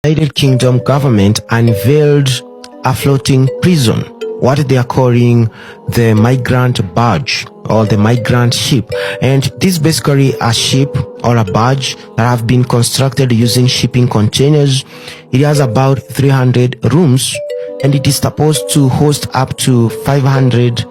United Kingdom government unveiled a floating prison, what they are calling the migrant barge or the migrant ship. And this is basically a ship or a barge that have been constructed using shipping containers. It has about 300 rooms and it is supposed to host up to 500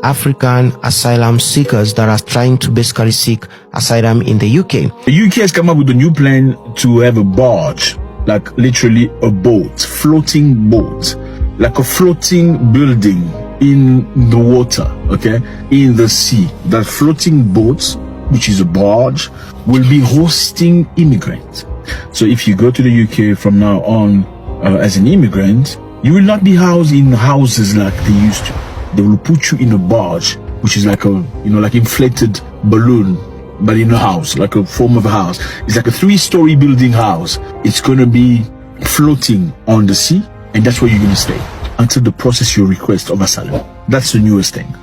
African asylum seekers that are trying to basically seek asylum in the UK. The UK has come up with a new plan to have a barge, like literally a boat, floating boat, like a floating building in the water, okay, in the sea. That floating boat, which is a barge, will be hosting immigrants. So if you go to the UK from now on as an immigrant, you will not be housed in houses like they used to. They will put you in a barge, which is like a, like inflated balloon, but in a house, like a form of a house. It's like a 3-story building house. It's going to be floating on the sea, and that's where you're going to stay until the process your request of asylum. That's the newest thing.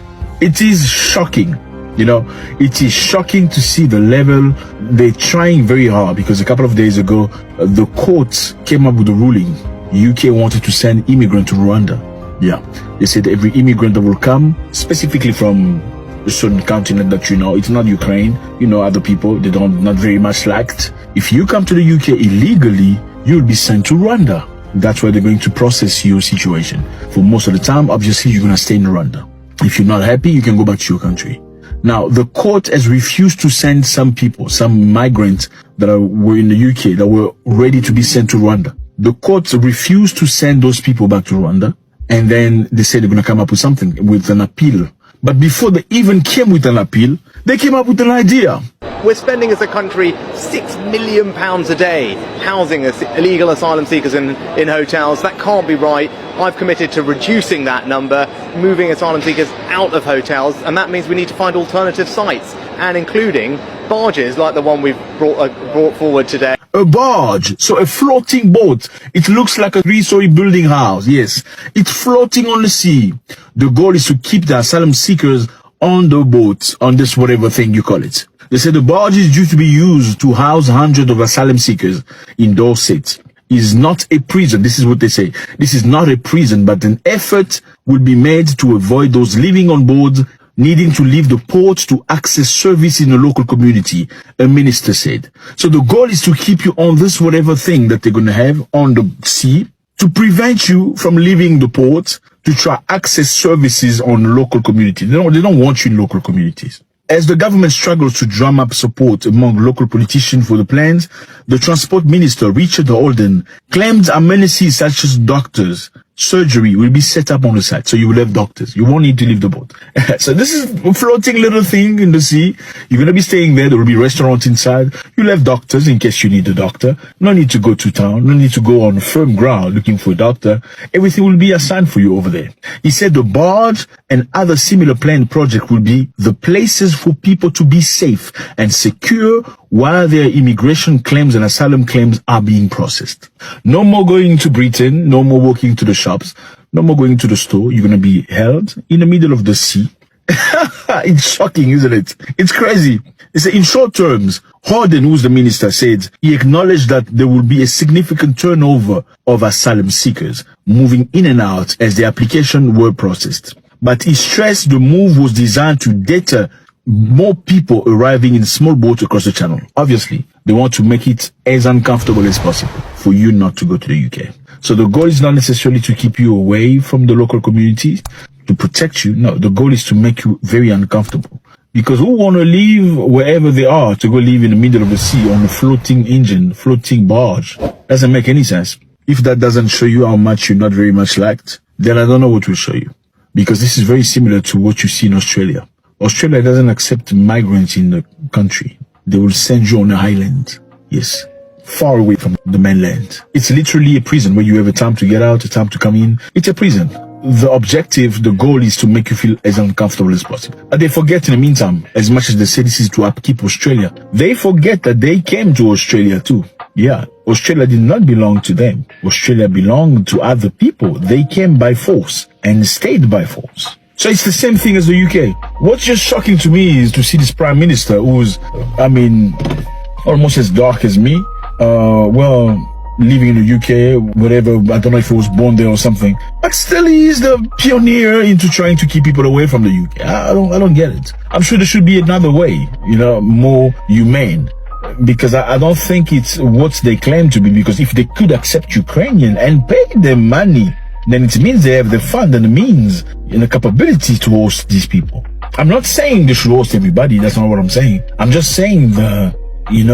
It is shocking. It is shocking to see the level. They're trying very hard because a couple of days ago, the court came up with a ruling. UK wanted to send immigrants to Rwanda. Yeah, they said every immigrant that will come, specifically from a certain continent that it's not Ukraine, other people, they don't not very much liked. If you come to the UK illegally, you'll be sent to Rwanda. That's where they're going to process your situation. For most of the time, obviously, you're going to stay in Rwanda. If you're not happy, you can go back to your country. Now, the court has refused to send some people, some migrants that were in the UK that were ready to be sent to Rwanda. The court refused to send those people back to Rwanda. And then they said they're going to come up with something, with an appeal. But before they even came with an appeal, they came up with an idea. We're spending as a country £6 million a day housing illegal asylum seekers in hotels. That can't be right. I've committed to reducing that number, moving asylum seekers out of hotels, and that means we need to find alternative sites, and including barges like the one we've brought forward today. A barge, so a floating boat. It looks like a 3-story building house. Yes, it's floating on the sea. The goal is to keep the asylum seekers on the boat, on this whatever thing you call it. They say the barge is due to be used to house hundreds of asylum seekers in Dorset. Is not a prison. This is what they say. This is not a prison, but an effort will be made to avoid those living on board needing to leave the port to access service in the local community, a minister said. So the goal is to keep you on this whatever thing that they're going to have on the sea to prevent you from leaving the port to try access services on the local community. They don't want you in local communities. As the government struggles to drum up support among local politicians for the plans, the Transport Minister, Richard Holden, claimed amenities such as doctors, surgery will be set up on the site. So you will have doctors. You won't need to leave the boat. So this is a floating little thing in the sea. You're going to be staying there. There will be restaurants inside. You'll have doctors in case you need a doctor. No need to go to town. No need to go on firm ground looking for a doctor. Everything will be assigned for you over there. He said the barge and other similar planned project will be the places for people to be safe and secure while their immigration claims and asylum claims are being processed. No more going to Britain, no more walking to the shops, no more going to the store. You're going to be held in the middle of the sea. It's shocking, isn't it? It's crazy. In short terms, Holden, who's the minister, said he acknowledged that there will be a significant turnover of asylum seekers moving in and out as the application were processed. But he stressed the move was designed to deter more people arriving in small boats across the channel. Obviously, they want to make it as uncomfortable as possible for you not to go to the UK. So the goal is not necessarily to keep you away from the local community, to protect you. No, the goal is to make you very uncomfortable. Because who want to leave wherever they are to go live in the middle of the sea on a floating engine, floating barge? Doesn't make any sense. If that doesn't show you how much you're not very much liked, then I don't know what will show you. Because this is very similar to what you see in Australia. Australia doesn't accept migrants in the country. They will send you on an island. Yes. Far away from the mainland. It's literally a prison where you have a time to get out, a time to come in. It's a prison. The objective, the goal is to make you feel as uncomfortable as possible. But they forget in the meantime, as much as they say this is to upkeep Australia, they forget that they came to Australia too. Yeah, Australia did not belong to them. Australia belonged to other people. They came by force and stayed by force. So it's the same thing as the UK. What's just shocking to me is to see this Prime Minister who's, almost as dark as me. living in the UK, whatever. I don't know if he was born there or something, but still he is the pioneer into trying to keep people away from the UK. I don't get it. I'm sure there should be another way, more humane. Because I don't think it's what they claim to be, because if they could accept Ukrainian and pay them money, then it means they have the fund and the means and the capability to host these people. I'm not saying they should host everybody. That's not what I'm saying. I'm just saying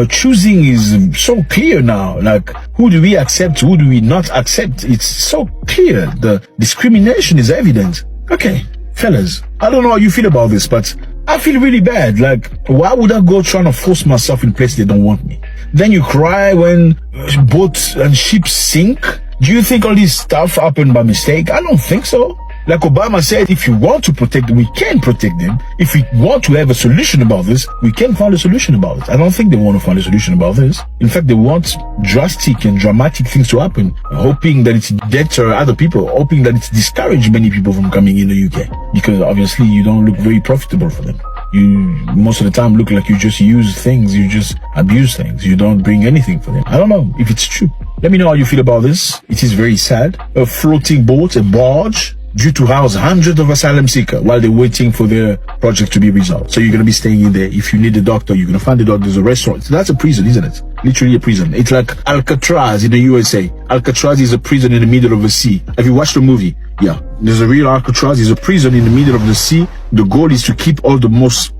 choosing is so clear now. Like, who do we accept? Who do we not accept? It's so clear. The discrimination is evident. Okay, fellas, I don't know how you feel about this, but I feel really bad. Like, why would I go trying to force myself in a place they don't want me? Then you cry when boats and ships sink. Do you think all this stuff happened by mistake? I don't think so. Like Obama said, if you want to protect them, we can protect them. If we want to have a solution about this, we can find a solution about it. I don't think they want to find a solution about this. In fact, they want drastic and dramatic things to happen, hoping that it's deter other people, hoping that it's discourage many people from coming in the UK. Because obviously you don't look very profitable for them. You most of the time look like you just use things, you just abuse things, you don't bring anything for them. I don't know if it's true. Let me know how you feel about this. It is very sad. A floating boat, a barge, due to house hundreds of asylum seekers while they're waiting for their project to be resolved. So you're going to be staying in there. If you need a doctor, you're going to find a doctor. There's a restaurant. So that's a prison, isn't it? Literally a prison. It's like Alcatraz in the USA. Alcatraz is a prison in the middle of the sea. Have you watched the movie? Yeah. There's a real Alcatraz. It's a prison in the middle of the sea. The goal is to keep all the most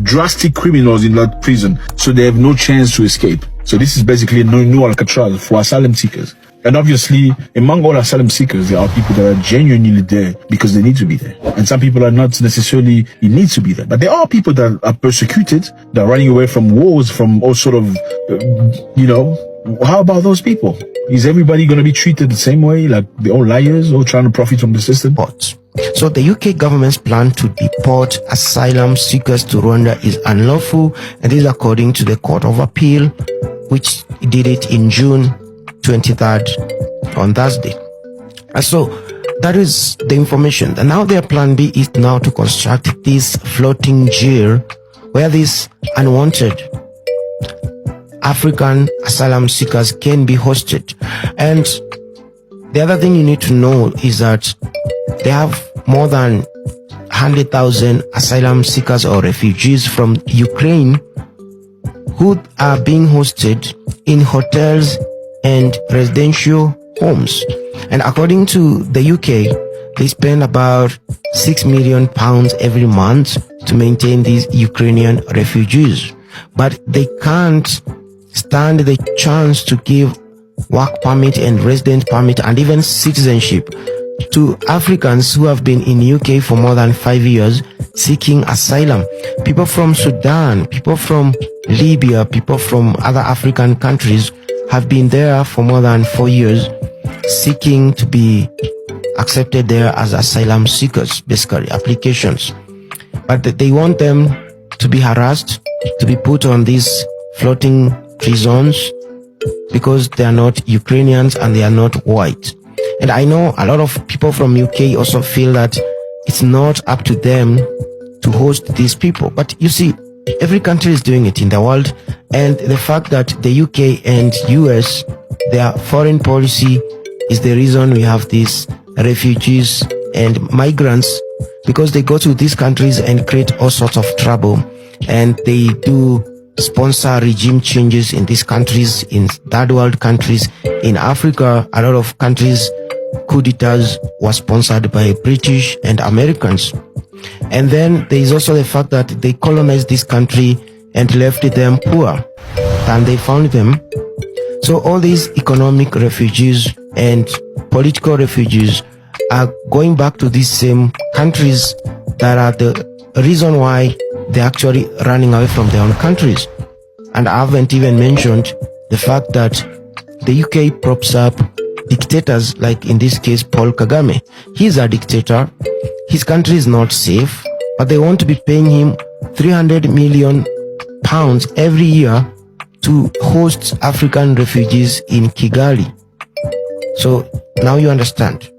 drastic criminals in that prison, so they have no chance to escape. So this is basically a new Alcatraz for asylum seekers. And obviously, among all asylum seekers, there are people that are genuinely there because they need to be there. And some people are not necessarily in need to be there. But there are people that are persecuted, that are running away from wars, from all sort of, how about those people? Is everybody going to be treated the same way, like they're all liars or trying to profit from the system? So the UK government's plan to deport asylum seekers to Rwanda is unlawful, and this is according to the Court of Appeal, which did it in June 23rd on Thursday. And so that is the information. And now their plan B is now to construct this floating jail where these unwanted African asylum seekers can be hosted. And the other thing you need to know is that they have more than 100,000 asylum seekers or refugees from Ukraine who are being hosted in hotels and residential homes. And according to the UK, they spend about £6 million every month to maintain these Ukrainian refugees. But they can't stand the chance to give work permit and resident permit and even citizenship to Africans who have been in UK for more than 5 years seeking asylum. People from Sudan, people from Libya, people from other African countries have been there for more than 4 years seeking to be accepted there as asylum seekers, basically applications. But they want them to be harassed, to be put on these floating prisons because they are not Ukrainians and they are not white. And I know a lot of people from UK also feel that it's not up to them to host these people. But you see, every country is doing it in the world, and the fact that the UK and US, their foreign policy is the reason we have these refugees and migrants, because they go to these countries and create all sorts of trouble, and they do sponsor regime changes in these countries, in third world countries. In Africa, a lot of countries, coup d'etats were sponsored by British and Americans. And then there is also the fact that they colonized this country and left them poor than they found them. So all these economic refugees and political refugees are going back to these same countries that are the reason why they're actually running away from their own countries. And I haven't even mentioned the fact that the UK props up dictators, like in this case Paul Kagame. He's a dictator. His country is not safe, but they want to be paying him £300 million every year to host African refugees in Kigali. So now you understand.